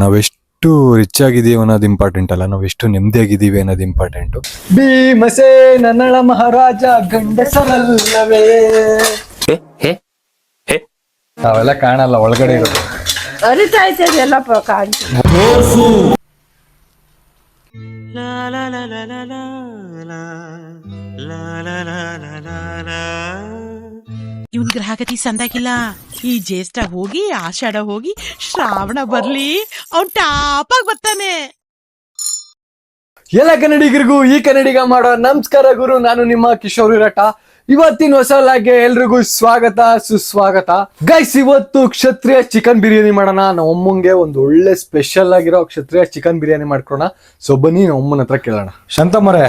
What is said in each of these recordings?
ನಾವೆಷ್ಟು ರಿಚ್ ಆಗಿದೀವಿ ಅನ್ನೋದು ಇಂಪಾರ್ಟೆಂಟ್ ಅಲ್ಲ, ನಾವೆಷ್ಟು ನೆಮ್ಮದಿಯಾಗಿದ್ದೀವಿ ಅನ್ನೋದು ಇಂಪಾರ್ಟೆಂಟು. ಭೀಮಸೇ ನನ್ನಳ ಮಹಾರಾಜ ಗಂಡಸರಲ್ಲವೇ. ನಾವೆಲ್ಲ ಕಾಣಲ್ಲ, ಒಳಗಡೆ ಇರೋದು. ಇವನ್ ಗ್ರಹಗತಿ ಸಂದಾಗಿಲ್ಲ. ಈ ಜ್ಯೇಷ್ಠ ಹೋಗಿ ಆಷಾಢ ಹೋಗಿ ಶ್ರಾವಣ ಬರ್ಲಿ, ಅವ್ನ್ ಟಾಪಾಗಿ ಬರ್ತಾನೆ. ಎಲ್ಲ ಕನ್ನಡಿಗರಿಗೂ ಈ ಕನ್ನಡಿಗ ಮಾಡೋ ನಮಸ್ಕಾರ ಗುರು. ನಾನು ನಿಮ್ಮ ಕಿಶೋರ್ ವಿರಾಟ. ಇವತ್ತಿನ ಹೊಸ ಲಾಗ್ಗೆ ಎಲ್ರಿಗೂ ಸ್ವಾಗತ ಸುಸ್ವಾಗತ. ಗೈಸ್, ಇವತ್ತು ಕ್ಷತ್ರಿಯ ಚಿಕನ್ ಬಿರಿಯಾನಿ ಮಾಡೋಣ. ನಮ್ಮ ಅಮ್ಮಂಗೆ ಒಂದು ಒಳ್ಳೆ ಸ್ಪೆಷಲ್ ಆಗಿರೋ ಕ್ಷತ್ರಿಯ ಚಿಕನ್ ಬಿರಿಯಾನಿ ಮಾಡ್ಕೊಳೋಣ. ಸೊ ಬನ್ನಿ ನಮ್ಮ ಅಮ್ಮನ ಹತ್ರ ಕೇಳೋಣ. ಶಾಂತಮ್ಮರೇ,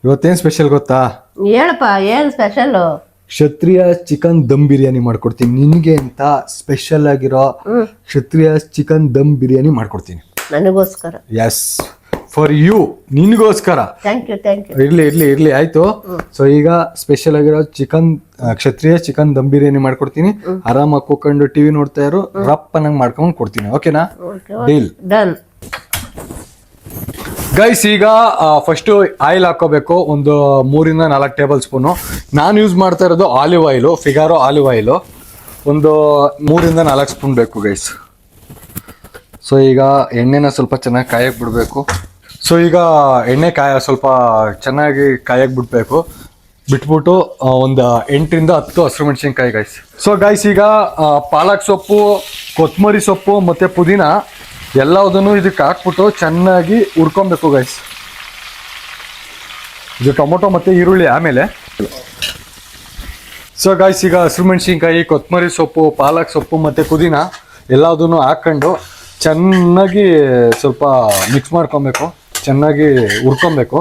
ಇವತ್ತೇನ್ ಸ್ಪೆಷಲ್ ಗೊತ್ತಾ? ಹೇಳಪ್ಪ, ಏನ್ ಸ್ಪೆಷಲ್? ಕ್ಷತ್ರಿಯ ಚಿಕನ್ ದಮ್ ಬಿರಿಯಾನಿ ಮಾಡ್ಕೊಡ್ತೀನಿ ನಿನ್ಗೆ ಅಂತ. ಸ್ಪೆಷಲ್ ಆಗಿರೋ ಕ್ಷತ್ರಿಯ ಚಿಕನ್ ದಮ್ ಬಿರಿಯಾನಿ ಮಾಡ್ಕೊಡ್ತೀನಿ ನನಗೋಸ್ಕರ. ಎಸ್, ಫಾರ್ ಯು, ನಿನ್ಗೋಸ್ಕರ. Thank you thank you. ಇರ್ಲಿ ಆಯ್ತು. ಸೊ ಈಗ ಸ್ಪೆಷಲ್ ಆಗಿರೋ ಕ್ಷತ್ರಿಯ ಚಿಕನ್ ದಮ್ ಬಿರಿಯಾನಿ ಮಾಡ್ಕೊಡ್ತೀನಿ. ಆರಾಮಾಗಿ ಕೂತ್ಕೊಂಡು ಟಿವಿ ನೋಡ್ತಾ ಇರೋ, ರಪ್ಪನಂಗ್ ಮಾಡ್ಕೊಂಡ್ ಕೊಡ್ತೀನಿ. ಓಕೆನಾ? Deal done. ಗೈಸ್, ಈಗ ಫಸ್ಟ್ ಆಯಿಲ್ ಹಾಕೋಬೇಕು. ಒಂದು 3-4 ಟೇಬಲ್ ಸ್ಪೂನು. ನಾನು ಯೂಸ್ ಮಾಡ್ತಾ ಇರೋದು ಆಲಿವ್ ಆಯಿಲು, ಫಿಗಾರೋ ಆಲಿವ್ ಆಯಿಲು. ಒಂದು 3-4 ಸ್ಪೂನ್ ಬೇಕು ಗೈಸ್. ಸೊ ಈಗ ಎಣ್ಣೆನ ಸ್ವಲ್ಪ ಚೆನ್ನಾಗಿ ಕಾಯಕ್ಕೆ ಬಿಡಬೇಕು. ಸೊ ಈಗ ಎಣ್ಣೆ ಸ್ವಲ್ಪ ಚೆನ್ನಾಗಿ ಕಾಯಕ್ಕೆ ಬಿಡಬೇಕು. ಬಿಟ್ಬಿಟ್ಟು ಒಂದು 8-10 ಹಸಿರು ಮೆಣಸಿನ್ಕಾಯಿ ಗೈಸ್. ಸೊ ಗೈಸ್, ಈಗ ಪಾಲಕ್ ಸೊಪ್ಪು, ಕೊತ್ತಂಬರಿ ಸೊಪ್ಪು ಮತ್ತು ಪುದೀನ ಎಲ್ಲದನ್ನು ಇದಕ್ಕೆ ಹಾಕ್ಬಿಟ್ಟು ಚೆನ್ನಾಗಿ ಹುರ್ಕೊಬೇಕು ಗೈಸ್. ಇದು ಟೊಮೊಟೊ ಮತ್ತು ಈರುಳ್ಳಿ ಆಮೇಲೆ. ಸೊ ಗೈಸ್, ಈಗ ಹಸಿರು ಮೆಣಸಿನ್ಕಾಯಿ, ಕೊತ್ತಂಬರಿ ಸೊಪ್ಪು, ಪಾಲಕ್ ಸೊಪ್ಪು ಮತ್ತು ಪುದೀನ ಎಲ್ಲದನ್ನು ಹಾಕ್ಕೊಂಡು ಚೆನ್ನಾಗಿ ಸ್ವಲ್ಪ ಮಿಕ್ಸ್ ಮಾಡ್ಕೊಬೇಕು. ಚೆನ್ನಾಗಿ ಹುರ್ಕೊಬೇಕು.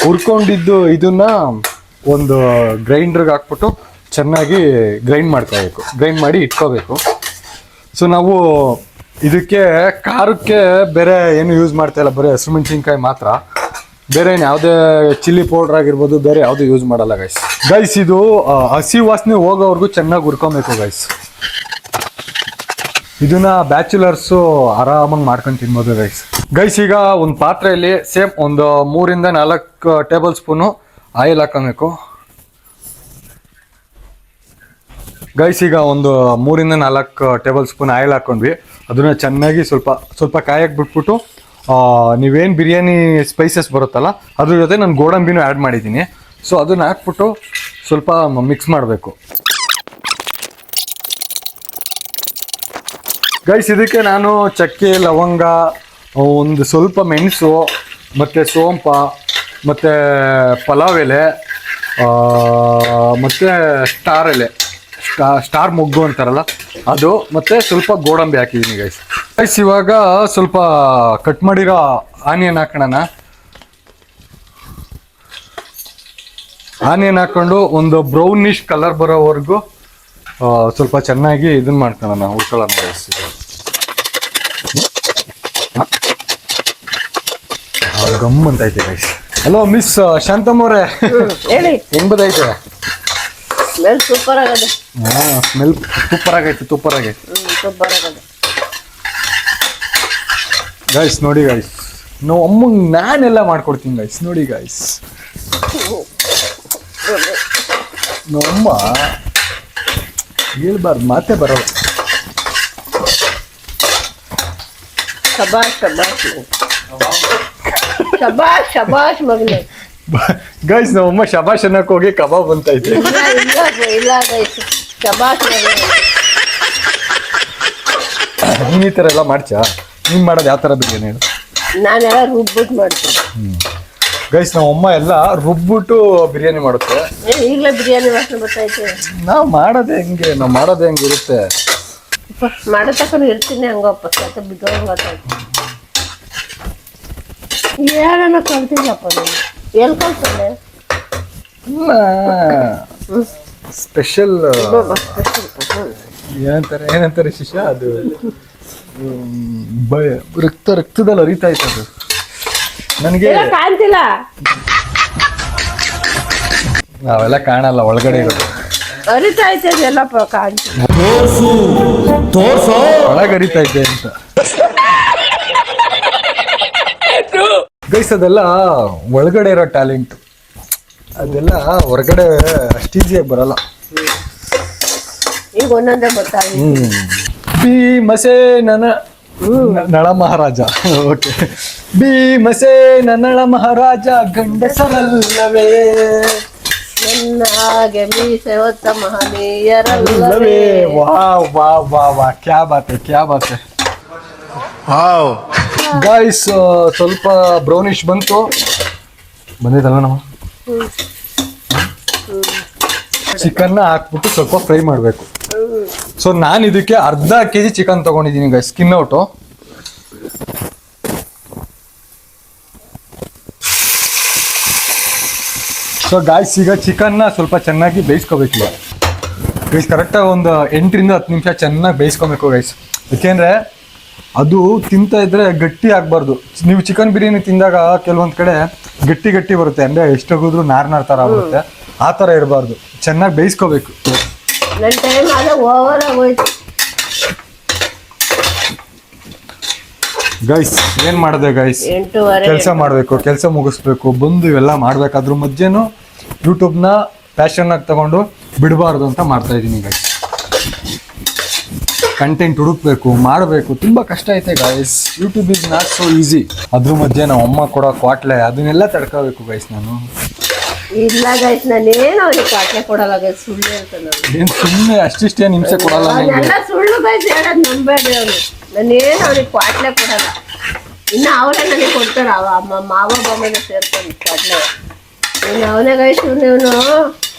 ಹುರ್ಕೊಂಡಿದ್ದು ಇದನ್ನ ಒಂದು ಗ್ರೈಂಡ್ರಿಗೆ ಹಾಕ್ಬಿಟ್ಟು ಚೆನ್ನಾಗಿ ಗ್ರೈಂಡ್ ಮಾಡ್ಕೋಬೇಕು. ಗ್ರೈಂಡ್ ಮಾಡಿ ಇಟ್ಕೋಬೇಕು. ಸೊ ನಾವು ಇದಕ್ಕೆ ಖಾರಕ್ಕೆ ಬೇರೆ ಏನು ಯೂಸ್ ಮಾಡ್ತಾ ಇಲ್ಲ, ಬರೀ ಹಸಿರು ಮೆಣಸಿನ್ಕಾಯಿ ಮಾತ್ರ. ಬೇರೆ ಏನು ಯಾವುದೇ ಚಿಲ್ಲಿ ಪೌಡ್ರ್ ಆಗಿರ್ಬೋದು, ಬೇರೆ ಯಾವುದೇ ಯೂಸ್ ಮಾಡಲ್ಲ ಗೈಸ್. ಗೈಸ್, ಇದು ಹಸಿ ವಾಸನೆ ಹೋಗೋವರೆಗೂ ಚೆನ್ನಾಗಿ ಹುರ್ಕೊಬೇಕು ಗೈಸ್. ಇದನ್ನ ಬ್ಯಾಚುಲರ್ಸು ಆರಾಮಾಗಿ ಮಾಡ್ಕೊಂಡು ತಿನ್ಬೋದು ಗೈಸ್. ಗೈಸ್, ಈಗ ಒಂದು ಪಾತ್ರೆಯಲ್ಲಿ ಸೇಮ್ ಒಂದು 3-4 ಟೇಬಲ್ ಸ್ಪೂನು ಆಯಿಲ್ ಹಾಕೋಬೇಕು ಗೈಸ್. ಈಗ ಒಂದು 3-4 ಟೇಬಲ್ ಸ್ಪೂನ್ ಆಯಿಲ್ ಹಾಕೊಂಡ್ವಿ. ಅದನ್ನ ಚೆನ್ನಾಗಿ ಸ್ವಲ್ಪ ಕಾಯಕ್ಕೆ ಬಿಟ್ಬಿಟ್ಟು ನೀವೇನು ಬಿರಿಯಾನಿ ಸ್ಪೈಸಸ್ ಬರುತ್ತಲ್ಲ ಅದ್ರ ಜೊತೆ ನಾನು ಗೋಡಂಬಿನೂ ಆ್ಯಡ್ ಮಾಡಿದ್ದೀನಿ. ಸೊ ಅದನ್ನ ಹಾಕ್ಬಿಟ್ಟು ಸ್ವಲ್ಪ ಮಿಕ್ಸ್ ಮಾಡಬೇಕು ಗೈಸ್. ಇದಕ್ಕೆ ನಾನು ಚಕ್ಕೆ, ಲವಂಗ, ಒಂದು ಸ್ವಲ್ಪ ಮೆಣಸು ಮತ್ತು ಸೋಂಪ ಮತ್ತು ಪಲಾವ್ ಎಲೆ ಮತ್ತು ಸ್ಟಾರ್ ಎಲೆ, ಸ್ಟಾರ್ ಮೊಗ್ಗು ಅಂತಾರಲ್ಲ ಅದು, ಮತ್ತು ಸ್ವಲ್ಪ ಗೋಡಂಬಿ ಹಾಕಿದ್ದೀನಿ ಗೈಸ್. ಗೈಸ್, ಇವಾಗ ಸ್ವಲ್ಪ ಕಟ್ ಮಾಡಿರೋ ಆನಿಯನ್ ಹಾಕೋಣ. ಆನಿಯನ್ ಹಾಕ್ಕೊಂಡು ಒಂದು ಬ್ರೌನಿಶ್ ಕಲರ್ ಬರೋವರೆಗೂ ಸ್ವಲ್ಪ ಚೆನ್ನಾಗಿ ಇದನ್ನ ಮಾಡ್ಕೊಳ್ಳೋಣ, ಹುರ್ಕೊಳ್ಳೋಣ ಗೈಸ್. ಗಮ್ ಅಂತ ಐತೆ ಗೈಸ್. ಹಲೋ ಮಿಸ್ ಶಾಂತಮ್ಮವ್ರೆ, ಹೇಳಿ. ಹೆಂಗ್ ಬದೈತೆ? ಸ್ಮೆಲ್ ಸೂಪರ್ ಆಗದೆ. ಸ್ಮೆಲ್ ಸೂಪರ್ ಆಗೈತೆ. ಸೂಪರ್ ಆಗದೆ ಗೈಸ್. ನೋಡಿ ಗೈಸ್, ನಾವು ಅಮ್ಮಂಗೆ ನಾನೆಲ್ಲ ಮಾಡ್ಕೊಡ್ತೀನಿ ಗೈಸ್. ನೋಡಿ ಗೈಸ್, ನಮ್ಮಮ್ಮ ಹೇಳ್ಬಾರ್ದು, ಮಾತೇ ಬರೋಲ್ಲ. ಶಬಾಷ್ ಶಬಾಷ್ ಶಬಾಷ್ ಶಬಾಷ್ ಮಗನೇ. ಗೈಸ್, ನಮ್ಮಮ್ಮ ಶಬಾಷ್ ಅನ್ನಕ್ಕೆ ಹೋಗಿ ಕಬಾಬ್ ಅಂತ ಐತೆ. ಇಲ್ಲ ಗೈಸ್, ಶಬಾಷ್ ಮಗನೇ. ನೀನ್ ಈ ಥರ ಎಲ್ಲ ಮಾಡ್ಚಾ? ನೀನ್ ಮಾಡೋದು ಯಾವ ಥರ ಬಿರಿಯಾನಿ ಹೇಳು? ನಾನೆಲ್ಲ ರುಬ್ಬಿಟ್ಟು ಮಾಡ್ತೀನಿ ಗೈಸ್. ನಮ್ಮಮ್ಮ ಎಲ್ಲ ರುಬ್ಬಿಟ್ಟು ಬಿರಿಯಾನಿ ಮಾಡುತ್ತೆ. ಈಗಲೇ ಬಿರಿಯಾನಿ ವಾಸನೆ ಬರ್ತೈತೆ. ನಾವು ಮಾಡೋದೇ ಹೆಂಗಿರುತ್ತೆ. ಮಾಡೋ ತಕೊಂಡು ಇರ್ತೀನಿ ಹಂಗಪ್ಪ. ಸತ ಬಿದ್ದೋಂಗ್ ಗೊತ್ತಾಯ್ತು. ಏನನ್ನ ಕಲ್ತಿಲ್ಲಪ್ಪ ನಾನು. ಎಲ್ಲಿ ಕಲ್ತಂಡೆ? ಸ್ಪೆಷಲ್ ಏನಂತಾರೆ ಶಿಷ್ಯ, ಅದು ರಕ್ತದಲ್ಲಿ ಹರಿತಾ ಇತ್ತು ಅದು ನನಗೆ. ಕಾಣ್ತಿಲ್ಲ, ನಾವೆಲ್ಲ ಕಾಣಲ್ಲ, ಒಳಗಡೆ ಇರೋದು. ಹರಿತಾ ಐತೆ ಅದೆಲ್ಲಪ್ಪ, ಕಾಣ್ತಿಲ್ಲ. ಒಳಗೆ ಹರಿತಾ ಇದೆ ಅಂತ. ಗೈಸ್ ಅದೆಲ್ಲ ಒಳಗಡೆ ಇರೋ ಟ್ಯಾಲೆಂಟ್, ಅದೆಲ್ಲ ಹೊರಗಡೆ ಅಷ್ಟು ಈಸಿಯಾಗಿ ಬರಲ್ಲ. ಈಗ ಒಂದೊಂದೇ ಗೊತ್ತಾಗಿ ಭೀಮಸೇನನ ನಳ ಮಹಾರಾಜ. ಓಕೆ, ಭೀಮಸೇನ ನಳ ಮಹಾರಾಜ ಗಂಡಸರಲ್ಲವೇ ನನ್ನ ಹಾಗೆ ಮೀಸೆ ಹೊತ್ತ ಮಹನೀಯರಲ್ಲವೇ. ವಾ ವಾ ವಾ ವಾ, ಕ್ಯಾ ಬಾತ್ ಹೈ, ಕ್ಯಾ ಬಾತ್ ಹೈ. ಗೈಸ್ ಸ್ವಲ್ಪ ಬ್ರೌನಿಶ್ ಬಂದಿದ್ದಲ್ಲ ನಾವು. ಚಿಕನ್ನ ಹಾಕ್ಬಿಟ್ಟು ಸ್ವಲ್ಪ ಫ್ರೈ ಮಾಡಬೇಕು. ಸೊ ನಾನು ಇದಕ್ಕೆ ಅರ್ಧ ಕೆಜಿ ಚಿಕನ್ ತಗೊಂಡಿದ್ದೀನಿ guys, skin out. So guys ಈಗ ಚಿಕನ್ನ ಸ್ವಲ್ಪ ಚೆನ್ನಾಗಿ ಬೇಯಿಸ್ಕೋಬೇಕು ಗೈಸ್. ಕರೆಕ್ಟಾಗಿ ಒಂದು 8 ರಿಂದ 10 ನಿಮಿಷ ಚೆನ್ನಾಗಿ ಬೇಯಿಸ್ಕೊಬೇಕು ಗೈಸ್. ಯಾಕೆಂದರೆ ಅದು ತಿಂತಾ ಇದ್ರೆ ಗಟ್ಟಿ ಆಗಬಾರ್ದು. ನೀವು ಚಿಕನ್ ಬಿರಿಯಾನಿ ತಿಂದಾಗ ಕೆಲವೊಂದು ಕಡೆ ಗಟ್ಟಿ ಗಟ್ಟಿ ಬರುತ್ತೆ, ಅಂದರೆ ಎಷ್ಟೋಗಿದ್ರು ನಾರ್ ಥರ ಬರುತ್ತೆ. ಆ ಥರ ಇರಬಾರ್ದು, ಚೆನ್ನಾಗಿ ಬೇಯಿಸ್ಕೋಬೇಕು. ನನ್ನ ಟೈಮ್ ಆದ ಓವರ್ ಆಗೋಯ್ತು ಗೈಸ್. ಏನು ಮಾಡಿದೆ ಗೈಸ್, 8:30 ಕೆಲಸ ಮಾಡಬೇಕು, ಕೆಲಸ ಮುಗಿಸ್ಬೇಕು, ಬಂದು ಇವೆಲ್ಲ ಮಾಡ್ಬೇಕಾದ್ರೂ ಮಧ್ಯೆನೂ ಯೂಟ್ಯೂಬ್ನ ಪ್ಯಾಷನ್ನಾಗಿ ತಗೊಂಡು ಬಿಡಬಾರ್ದು ಅಂತ ಮಾಡ್ತಾ ಇದ್ದೀನಿ ಗೈಸ್. ಕಂಟೆಂಟ್ ಹುಡುಕ್ಬೇಕು, ಮಾಡಬೇಕು, ತುಂಬ ಕಷ್ಟ ಐತೆ guys. YouTube is not so easy. ಅದ್ರ ಮಧ್ಯೆ ನಾವು ಅಮ್ಮ ಕೊಡೋ ಕ್ವಾಟ್ಲೆ ಅದನ್ನೆಲ್ಲ ತಡ್ಕೋಬೇಕು ಗೈಸ್. ನಾನು ಇಲ್ಲ ಗೈಸ್, ನಾನೇನು ಅವ್ರಿಗೆ ಕಾಟ್ಲೆ ಕೊಡಲ್ಲ ಗೈಸ್, ಸುಳ್ಳು ಹೇಳ್ತಾನೆ. ಏನು ಸುಮ್ಮನೆ ಅಷ್ಟಿಷ್ಟೇನು ಹಿಂಸೆ ಕೊಡಲ್ಲ ನನಗೆ. ಅವನ್ನೆಲ್ಲ ಸುಳ್ಳು ಗೈಸ್ ಹೇಳೋದು ನಂಬೇಡ್ರಿ ಅವನು. ನಾನೇನು ಅವ್ರಿಗೆ ಕ್ವಾಟ್ಲೆ ಕೊಡಲ್ಲ. ಇನ್ನು ಅವರೇ ನನಗೆ ಕೊಡ್ತಾರೆ, ಮಾವ ಬೊಮ್ಮೆನ ಸೇರ್ಕೊಂಡು ಕ್ವಾಟ್ಲೆ. ಇನ್ನು ಅವನೇ ಗೈಸ್, ಇವನು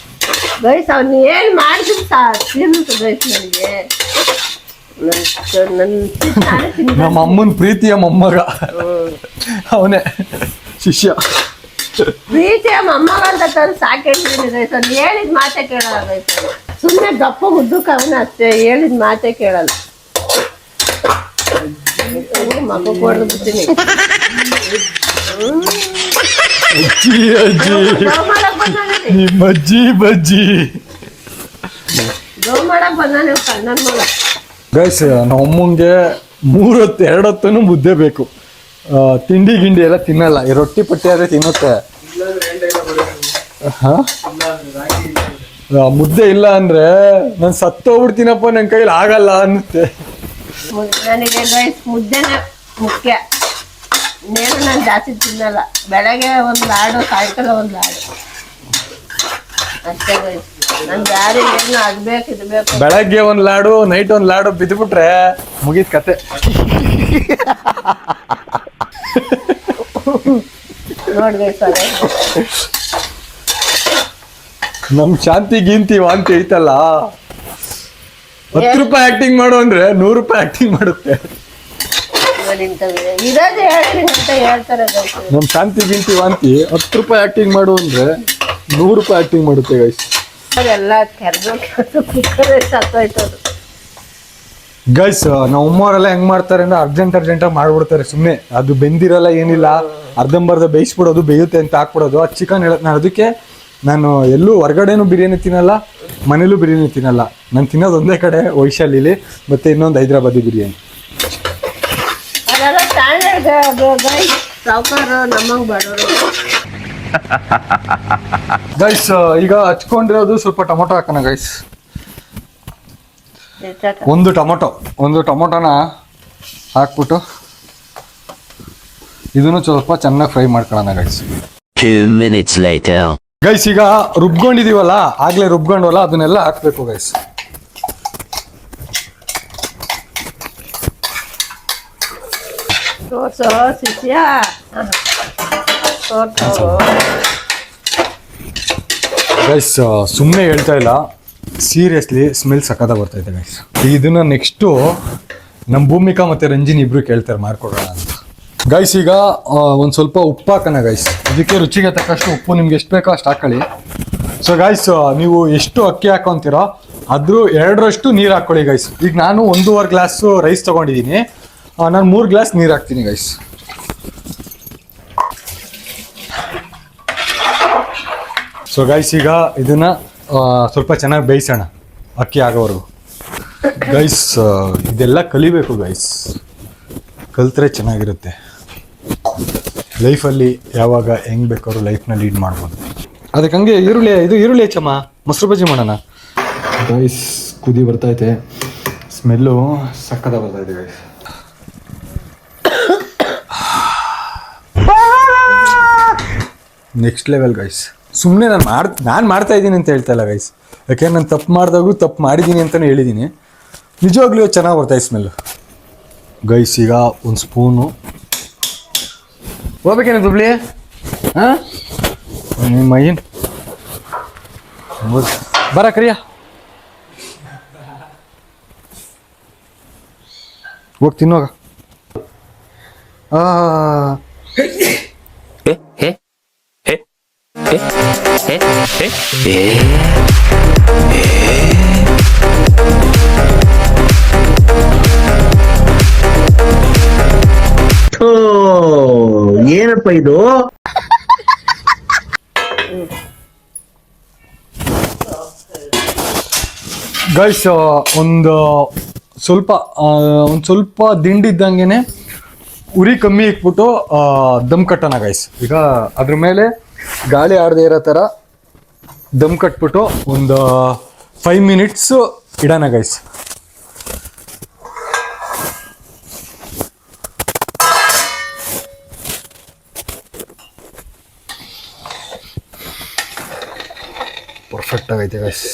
ಗೈಸ್ ಅವ್ನು ಏನು ಮಾಡಿದ್ರು ತಿನ್ನಿಸ್ತು ಗೈಸ್ ನನಗೆ. ನಮ್ಮ ಅಮ್ಮನ ಪ್ರೀತಿಯ ಮೊಮ್ಮಗ ಅವನೇ ಶಿಷ್ಯ. ಪ್ರೀತಿಯ ಮೊಮ್ಮಗ ಅಂತ ತಂದು ಸಾಕಿದ್ದೀನಿ ಗೈಸ್. ಅವ್ನು ಹೇಳಿದ ಮಾತೇ ಕೇಳಲ್ಲ ಗೈಸ್. ಸುಮ್ಮನೆ ದಪ್ಪ ಉದ್ದಕ್ಕೆ ಅವನು ಅಷ್ಟೇ, ಹೇಳಿದ ಮಾತೇ ಕೇಳಲ್ಲ. ಮಗು ಕೊಡ್ದು ಬಿಡ್ತೀನಿ. ನಿಮ್ಮ ಅಜ್ಜಿ ಬಜ್ಜಿ ಗೋ ಮಾಡಕ್ ಬಂದಾನೆ ಕಣ್ಣನ್ ಮಗ. ಗೈಸ್ ನಮ್ಮ ಅಮ್ಮಂಗೆ 3 ಹೊತ್ತು 2 ಹೊತ್ತೂ ಮುದ್ದೆ ಬೇಕು. ತಿಂಡಿ ಗಿಂಡಿ ಎಲ್ಲ ತಿನ್ನಲ್ಲ, ಈ ರೊಟ್ಟಿ ಪಟ್ಟಿ ಆದ್ರೆ ತಿನ್ನುತ್ತೆ. ಮುದ್ದೆ ಇಲ್ಲ ಅಂದ್ರೆ ನಾನು ಸತ್ತೋಗ್ಬಿಡ್ತೀನಪ್ಪ, ನನ್ನ ಕೈಲಿ ಆಗಲ್ಲ ಅನ್ನುತ್ತೆ. ನನಗೆ ಗೈಸ್ ಮುದ್ದೆನೇ ಮುಖ್ಯ. ಇನ್ನೇನು ನಾನು ಜಾಸ್ತಿ ತಿನ್ನಲ್ಲ. ಬೆಳಗ್ಗೆ ಒಂದು ಲಾಡು, ಸಾಯಂಕಾಲ ಒಂದು ಲಾಡು ಅಷ್ಟೇ ಗೈಸ್. ನನ್ ಯಾರು ಏನು ಅದು ಬೇಕು ಇದು ಬೇಕು. ಬೆಳಗ್ಗೆ ಒಂದು ಲಾಡು, ನೈಟ್ ಒಂದು ಲಾಡು ಬಿದ್ದುಬಿಟ್ರೆ ಮುಗೀತ್ ಕತೆ. ನೋಡಿ ಗೈಸ್, ನಮ್ ಶಾಂತಿ ಗೀಂತಿ ವಾಂತಿ ಐತಲ್ಲ, 10 ರೂಪಾಯಿ ಆಕ್ಟಿಂಗ್ ಮಾಡು ಅಂದ್ರೆ 100 ರೂಪಾಯಿ ಆಕ್ಟಿಂಗ್ ಮಾಡುತ್ತೆ. ಇರೋದು ಹೇಳಿ ಅಂತ ಹೇಳ್ತಾರೆ ಗೈಸ್. ನಮ್ ಶಾಂತಿ ಗಿಂತಿ ವಾಂತಿ 10 ರೂಪಾಯಿ ಆಕ್ಟಿಂಗ್ ಮಾಡು ಅಂದ್ರೆ 100 ರೂಪಾಯಿ ಆಕ್ಟಿಂಗ್ ಮಾಡುತ್ತೆ ಗೈಸ್. ಎಲ್ಲ ಕೆರೆದು ಕುಕ್ಕರ್ ಸತ್ತೋಯ್ತದು ಗೈಸ್. ನಾವು ಅಮ್ಮವರೆಲ್ಲ ಹೆಂಗ್ ಮಾಡ್ತಾರೆ ಅಂದ್ರೆ ಅರ್ಜೆಂಟಾಗಿ ಮಾಡ್ಬಿಡ್ತಾರೆ ಸುಮ್ಮನೆ. ಅದು ಬೆಂದಿರಲ್ಲ, ಏನಿಲ್ಲ, ಅರ್ಧಂಬರ್ಧ ಬೇಯಿಸ್ಬಿಡೋದು, ಬೇಯುತ್ತೆ ಅಂತ ಹಾಕ್ಬಿಡೋದು. ಆ ಚಿಕನ್ ನಾನು ಅದಕ್ಕೆ ನಾನು ಎಲ್ಲೂ ಹೊರಗಡೆನೂ ಬಿರಿಯಾನಿ ತಿನ್ನಲ್ಲ, ಮನೇಲೂ ಬಿರಿಯಾನಿ ತಿನ್ನಲ್ಲ. ನಾನು ತಿನ್ನೋದು ಒಂದೇ ಕಡೆ, ವೈಶಾಲಿಲಿ, ಮತ್ತೆ ಇನ್ನೊಂದು ಹೈದ್ರಾಬಾದಿ ಬಿರಿಯಾನಿ. ಅದೆಲ್ಲ ಸ್ಟ್ಯಾಂಡರ್ಡ್ ಗೈಸ್. ಸಾವುಕಾರ ನಮ್ಮಂಗೆ ಬಡವರು ಗೈಸ್. ಈಗ ಹಚ್ಕೊಂಡಿರೋದು ಸ್ವಲ್ಪ ಟೊಮೊಟೊ ಹಾಕೋಣ ಗೈಸ್. ಒಂದು ಟೊಮೊಟೊನ ಹಾಕ್ಬಿಟ್ಟು ಇದನ್ನು ಸ್ವಲ್ಪ ಚೆನ್ನಾಗಿ ಫ್ರೈ ಮಾಡ್ಕೊಳ್ಳೋಣ ಗೈಸ್. 2 minutes later. ಗೈಸ್ ಈಗ ರುಬ್ಕೊಂಡಿದೀವಲ್ಲ, ಆಗ್ಲೇ ರುಬ್ಕೊಂಡ್ವಲ್ಲ, ಅದನ್ನೆಲ್ಲ ಹಾಕ್ಬೇಕು ಗೈಸ್. ಗೈಸ್ ಸುಮ್ಮನೆ ಹೇಳ್ತಾ ಇಲ್ಲ, ಸೀರಿಯಸ್ಲಿ ಸ್ಮೆಲ್ ಸಕ್ಕತ್ತಾಗಿ ಬರ್ತೈತೆ ಗೈಸ್. ಇದನ್ನ ನೆಕ್ಸ್ಟು ನಮ್ಮ ಭೂಮಿಕಾ ಮತ್ತೆ ರಂಜಿನಿ ಇಬ್ರು ಕೇಳ್ತಾರೆ ಮಾಡ್ಕೊಡೋಣ ಅಂತ ಗೈಸ್. ಈಗ ಒಂದು ಸ್ವಲ್ಪ ಉಪ್ಪು ಹಾಕೋಣ ಗೈಸ್. ಇದಕ್ಕೆ ರುಚಿಗೆ ತಕ್ಕಷ್ಟು ಉಪ್ಪು ನಿಮ್ಗೆ ಎಷ್ಟು ಬೇಕೋ ಅಷ್ಟು ಹಾಕೊಳ್ಳಿ. ಸೊ ಗೈಸ್ ನೀವು ಎಷ್ಟು ಅಕ್ಕಿ ಹಾಕೊತೀರೋ ಅದ್ರ 2ರಷ್ಟು ನೀರು ಹಾಕ್ಕೊಳ್ಳಿ ಗೈಸ್. ಈಗ ನಾನು 1.5 ಗ್ಲಾಸು ರೈಸ್ ತೊಗೊಂಡಿದ್ದೀನಿ, ನಾನು 3 ಗ್ಲಾಸ್ ನೀರು ಹಾಕ್ತೀನಿ ಗೈಸ್. ಸೊ ಗೈಸ್ ಈಗ ಇದನ್ನ ಸ್ವಲ್ಪ ಚೆನ್ನಾಗಿ ಬೇಯಿಸೋಣ ಅಕ್ಕಿ ಆಗೋವರೆಗೂ ಗೈಸ್. ಇದೆಲ್ಲ ಕಲಿಬೇಕು ಗೈಸ್, ಕಲ್ತ್ರೆ ಚೆನ್ನಾಗಿರುತ್ತೆ. ಲೈಫಲ್ಲಿ ಯಾವಾಗ ಹೆಂಗೆ ಬೇಕಾದ್ರೂ ಲೈಫ್ನ ಲೀಡ್ ಮಾಡ್ಬೋದು. ಅದಕ್ಕೆ ಹಂಗೆ ಈರುಳ್ಳಿ ಹೆಚ್ಚಮ್ಮ, ಮೊಸರು ಬಜ್ಜಿ ಮಾಡೋಣ. ಗೈಸ್ ಕುದಿ ಬರ್ತೈತೆ, ಸ್ಮೆಲ್ಲು ಸಕ್ಕದ ಬರ್ತೈತೆ ಗೈಸ್. Next level guys. ಸುಮ್ಮನೆ ನಾನು ಮಾಡ್ತಾ ಇದ್ದೀನಿ ಅಂತ ಹೇಳ್ತಾ ಇಲ್ಲ ಗೈಸ್, ಯಾಕೆ ನಾನು ತಪ್ಪು ಮಾಡಿದಾಗೂ ತಪ್ಪು ಮಾಡಿದ್ದೀನಿ ಅಂತಲೇ ಹೇಳಿದ್ದೀನಿ. ನಿಜವಾಗ್ಲೂ ಚೆನ್ನಾಗಿ ಬರ್ತಾಯಿದೆ ಸ್ಮೆಲ್ಲು ಗೈಸ್. ಈಗ ಒಂದು ಸ್ಪೂನು ಹೋಗ್ಬೇಕೇನ ದುಬ್ಳಿ? ಹಾಂ ನಿಮ್ಮ ಏನು ಬರ ಕರಿಯ ಹೋಗಿ ತಿನ್ನೋಗ. ಏನಪ್ಪ ಇದು? ಗೈಸ್ ಒಂದು ಸ್ವಲ್ಪ ದಿಂಡಿದ್ದಂಗೆ ಉರಿ ಕಮ್ಮಿ ಇಟ್ಬಿಟ್ಟು ದಮ್ ಕಟ್ಟೋಣ ಗೈಸ್. ಈಗ ಅದ್ರ ಮೇಲೆ ಗಾಳಿ ಆಡದೆ ಇರೋ ಥರ ದಮ್ ಕಟ್ಬಿಟ್ಟು ಒಂದು 5 ಮಿನಿಟ್ಸ್ ಇಡೋಣ ಗೈಸ್. ಪರ್ಫೆಕ್ಟ್ ಆಗೈತೆ ಗೈಸ್.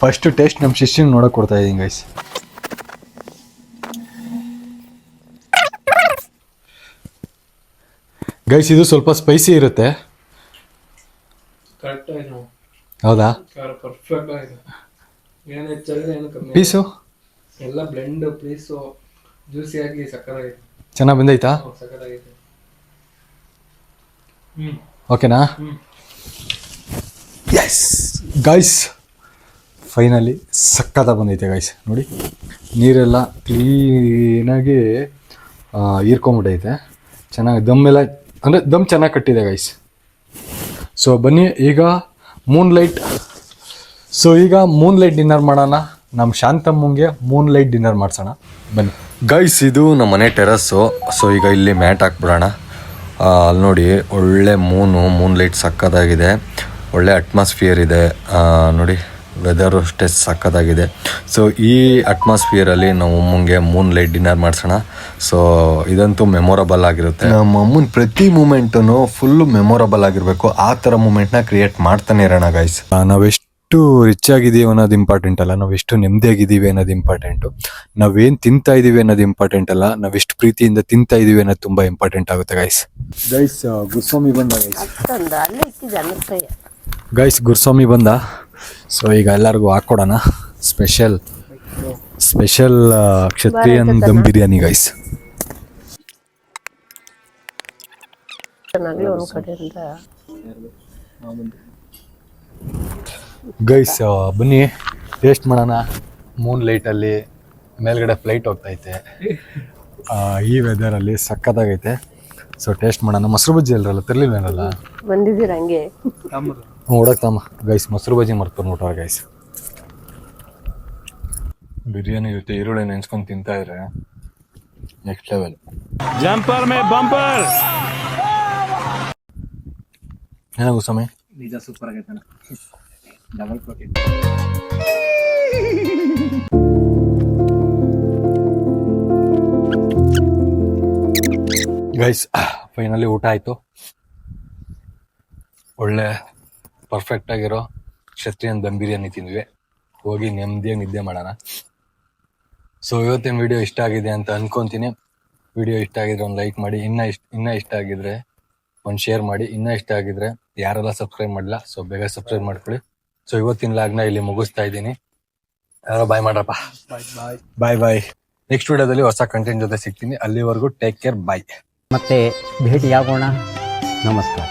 ಫಸ್ಟ್ ಟೇಸ್ಟ್ ನಮ್ಮ ಶಿಷ್ಯಂಗೆ ನೋಡೋಕೆ ಕೊಡ್ತಾ ಇದ್ದೀನಿ ಗೈಸ್. ಗೈಸ್ ಇದು ಸ್ವಲ್ಪ ಸ್ಪೈಸಿ ಇರುತ್ತೆ. ಹೌದಾ? ಪೀಸು ಎಲ್ಲ ಬ್ಲೆಂಡ್ ಪೀಸು ಜ್ಯೂಸಿ ಆಗಿ ಸಕ್ಕತ್ತಾಗೈತೆ. ಚೆನ್ನಾಗಿ ಬಂದೈತಾ? ಸಕ್ಕತ್ತಾಗೈತೆ. ಓಕೆನಾ? ಎಸ್ ಗೈಸ್, ಫೈನಲಿ ಸಕ್ಕತ್ತ ಬಂದೈತೆ ಗೈಸ್. ನೋಡಿ ನೀರೆಲ್ಲ ಕ್ಲೀನಾಗಿ ಹೀರ್ಕೊಂಬಿಟ್ಟೈತೆ. ಚೆನ್ನಾಗಿ ದಮ್ಮೆಲ್ಲ ಅಂದರೆ ದಮ್ ಚೆನ್ನಾಗಿ ಕಟ್ಟಿದೆ ಗೈಸ್. ಸೊ ಬನ್ನಿ ಈಗ ಮೂನ್ ಲೈಟ್ ಡಿನ್ನರ್ ಮಾಡೋಣ. ನಮ್ಮ ಶಾಂತಮ್ಮಂಗೆ ಮೂನ್ ಲೈಟ್ ಡಿನ್ನರ್ ಮಾಡಿಸೋಣ ಬನ್ನಿ ಗೈಸ್. ಇದು ನಮ್ಮ ಮನೆ ಟೆರಸ್ಸು. ಸೊ ಈಗ ಇಲ್ಲಿ ಮ್ಯಾಟ್ ಹಾಕ್ಬಿಡೋಣ. ಅಲ್ಲಿ ನೋಡಿ ಒಳ್ಳೆ ಮೂನ್ ಲೈಟ್ ಸಕ್ಕತ್ತಾಗಿದೆ, ಒಳ್ಳೆ ಅಟ್ಮಾಸ್ಫಿಯರ್ ಇದೆ ನೋಡಿ. ವೆದರು ಅಷ್ಟೇ ಸಕ್ಕತ್ತಾಗಿದೆ. ಸೊ ಈ ಅಟ್ಮಾಸ್ಫಿಯರಲ್ಲಿ ನಾವು ಅಮ್ಮಂಗೆ ಮೂನ್ ಲೈಟ್ ಡಿನ್ನರ್ ಮಾಡಿಸೋಣ. ಸೊ ಇದಂತೂ ಮೆಮೊರಬಲ್ ಆಗಿರುತ್ತೆ. ನಮ್ಮ ಅಮ್ಮನ ಪ್ರತಿ ಮೂಮೆಂಟೂ ಫುಲ್ಲು ಮೆಮೊರಬಲ್ ಆಗಿರಬೇಕು. ಆ ಥರ ಮೂಮೆಂಟ್ನ ಕ್ರಿಯೇಟ್ ಮಾಡ್ತಾನೆ ಇರೋಣ ಗೈಸ್. ನಾವೆಷ್ಟು ರಿಚ್ ಆಗಿದ್ದೀವಿ ಅನ್ನೋದು ಇಂಪಾರ್ಟೆಂಟ್ ಅಲ್ಲ, ನಾವೆಷ್ಟು ನೆಮ್ಮದಿಯಾಗಿದ್ದೀವಿ ಅನ್ನೋದು ಇಂಪಾರ್ಟೆಂಟು. ನಾವೇನು ತಿಂತಾ ಇದ್ದೀವಿ ಅನ್ನೋದು ಇಂಪಾರ್ಟೆಂಟ್ ಅಲ್ಲ, ನಾವೆಷ್ಟು ಪ್ರೀತಿಯಿಂದ ತಿಂತಾ ಇದ್ದೀವಿ ಅನ್ನೋದು ತುಂಬ ಇಂಪಾರ್ಟೆಂಟ್ ಆಗುತ್ತೆ ಗೈಸ್. ಗುರುಸ್ವಾಮಿ ಬಂದ ಗೈಸ್ ಗುರುಸ್ವಾಮಿ ಬಂದ. ಸೊ ಈಗ ಎಲ್ಲರಿಗೂ ಹಾಕ್ಕೊಡೋಣ special ಕ್ಷತ್ರಿಯನ್ dum biryani guys. Guys ಬನ್ನಿ ಟೇಸ್ಟ್ ಮಾಡೋಣ. ಮೂನ್ ಲೈಟಲ್ಲಿ ಮೇಲ್ಗಡೆ ಫ್ಲೈಟ್ ಹೋಗ್ತೈತೆ, ಈ ವೆದರಲ್ಲಿ ಸಕ್ಕತ್ತಾಗೈತೆ. ಸೊ ಟೇಸ್ಟ್ ಮಾಡೋಣ. ಮೊಸರು ಬಜ್ಜಿ ಅಲ್ರಲ್ಲ ತರಲಿಲ್ವೇನಲ್ಲ ಬಂದಿದ್ದೀರ ಹಂಗೆ ಹೊಡಕ್ತಮ್ಮ ಗೈಸ್. ಮೊಸರು ಬಜ್ಜಿ ಮರ್ತ್ಕೊಂಡ್ಬಿಟ್ಟಾರ ಗೈಸ್. ಬಿರಿಯಾನಿ ಜೊತೆ ಈರುಳ್ಳಿ ನೆನ್ಸ್ಕೊಂಡು ತಿಂತಾ ಇದ್ರೆ ನೆಕ್ಸ್ಟ್ ಲೆವೆಲ್. ಜಂಪರ್ ಮೇ ಬಂಪರ್. ಏನಾಗು ಸಮಯ ನಿಜ ಸೂಪರ್ ಆಗೈತೆ. Double protein. ಗೈಸ್ ಫೈನಲಿ ಊಟ ಆಯಿತು. ಒಳ್ಳೆ ಪರ್ಫೆಕ್ಟ್ ಆಗಿರೋ ಕ್ಷತ್ರಿಯನ್ ದಮ್ ಬಿರಿಯಾನಿ ತಿಂದ್ವಿ. ಹೋಗಿ ನೆಮ್ಮದಿಯಾಗಿ ನಿದ್ದೆ ಮಾಡೋಣ. ಸೊ ಇವತ್ತಿನ ವಿಡಿಯೋ ಇಷ್ಟ ಆಗಿದೆ ಅಂತ ಅನ್ಕೊಂತೀನಿ. ವಿಡಿಯೋ ಇಷ್ಟ ಆಗಿದ್ರೆ ಒಂದು ಲೈಕ್ ಮಾಡಿ, ಇನ್ನೂ ಇಷ್ಟ ಆಗಿದ್ರೆ ಒಂದು ಶೇರ್ ಮಾಡಿ, ಇನ್ನೂ ಇಷ್ಟ ಆಗಿದ್ರೆ ಯಾರೆಲ್ಲ ಸಬ್ಸ್ಕ್ರೈಬ್ ಮಾಡಿಲ್ಲ ಸೊ ಬೇಗ ಸಬ್ಸ್ಕ್ರೈಬ್ ಮಾಡ್ಕೊಳ್ಳಿ. ಸೊ ಇವತ್ತಿನ ಲಾಗ್ನ ಇಲ್ಲಿ ಮುಗಿಸ್ತಾ ಇದ್ದೀನಿ. ಯಾರೋ ಬಾಯ್ ಮಾಡ್ರಪ್ಪ. ಬಾಯ್. ನೆಕ್ಸ್ಟ್ ವಿಡಿಯೋದಲ್ಲಿ ಹೊಸ ಕಂಟೆಂಟ್ ಜೊತೆ ಸಿಗ್ತೀನಿ. ಅಲ್ಲಿವರೆಗೂ ಟೇಕ್ ಕೇರ್, ಬಾಯ್. ಮತ್ತೆ ಭೇಟಿಯಾಗೋಣ. ನಮಸ್ಕಾರ.